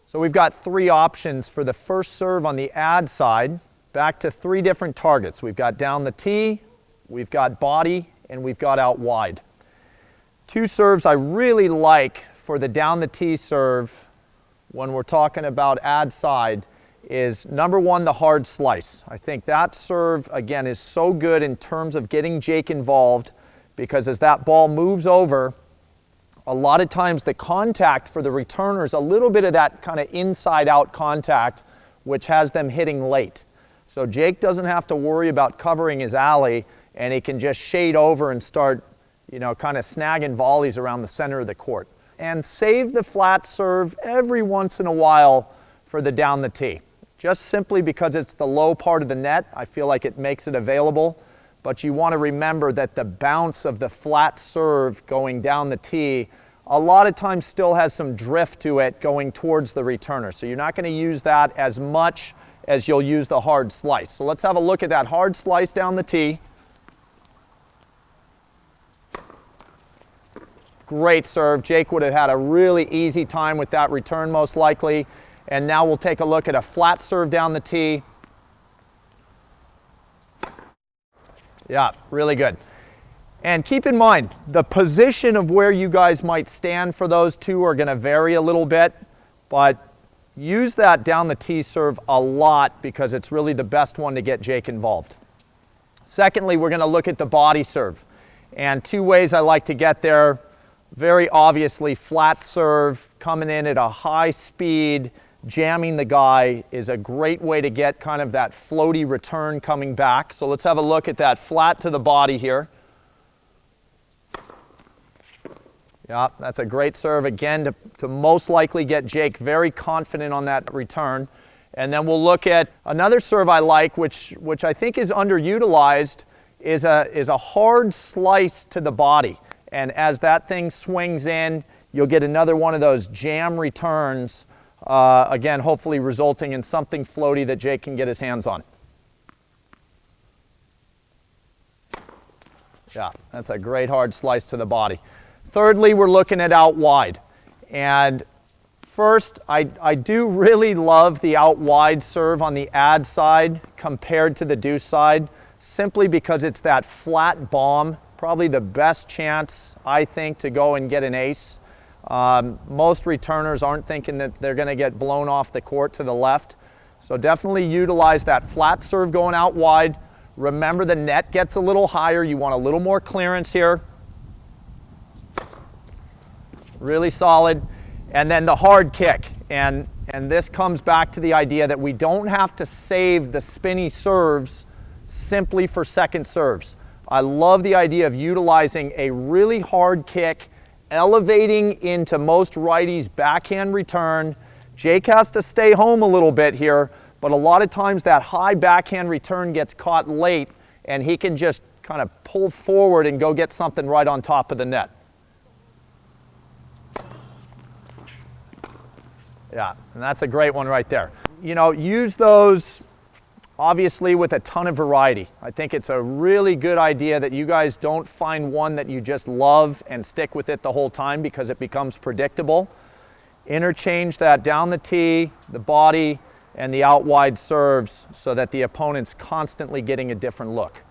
So we've got three options for the first serve on the ad side, back to three different targets. We've got down the tee, we've got body, and we've got out wide. Two serves I really like for the down the tee serve when we're talking about ad side is number one, the hard slice. I think that serve, again, is so good in terms of getting Jake involved, because as that ball moves over, a lot of times the contact for the returner is a little bit of that kind of inside-out contact, which has them hitting late. So Jake doesn't have to worry about covering his alley, and he can just shade over and start, kind of snagging volleys around the center of the court. And save the flat serve every once in a while for the down the tee. Just simply because it's the low part of the net, I feel like it makes it available. But you want to remember that the bounce of the flat serve going down the tee a lot of times still has some drift to it going towards the returner. So you're not going to use that as much as you'll use the hard slice. So let's have a look at that hard slice down the tee. Great serve. Jake would have had a really easy time with that return most likely. And now we'll take a look at a flat serve down the tee. Yeah, really good. And keep in mind, the position of where you guys might stand for those two are going to vary a little bit, but use that down the tee serve a lot because it's really the best one to get Jake involved. Secondly, we're going to look at the body serve. And two ways I like to get there. Very obviously, flat serve, coming in at a high speed, jamming the guy is a great way to get kind of that floaty return coming back. So let's have a look at that flat to the body here. Yeah, that's a great serve, again, to most likely get Jake very confident on that return. And then we'll look at another serve I like, which I think is underutilized, is a hard slice to the body. And as that thing swings in, you'll get another one of those jam returns, again, hopefully resulting in something floaty that Jake can get his hands on. Yeah, that's a great hard slice to the body. Thirdly, we're looking at out wide. And first, I do really love the out wide serve on the ad side compared to the deuce side, simply because it's that flat bomb, probably the best chance, I think, to go and get an ace. Most returners aren't thinking that they're going to get blown off the court to the left. So definitely utilize that flat serve going out wide. Remember, the net gets a little higher. You want a little more clearance here. Really solid. And then the hard kick. And this comes back to the idea that we don't have to save the spinny serves simply for second serves. I love the idea of utilizing a really hard kick, elevating into most righties' backhand return. Jake has to stay home a little bit here, but a lot of times that high backhand return gets caught late, and he can just kind of pull forward and go get something right on top of the net. Yeah, and that's a great one right there. Use those obviously with a ton of variety. I think it's a really good idea that you guys don't find one that you just love and stick with it the whole time because it becomes predictable. Interchange that down the tee, the body, and the out wide serves so that the opponent's constantly getting a different look.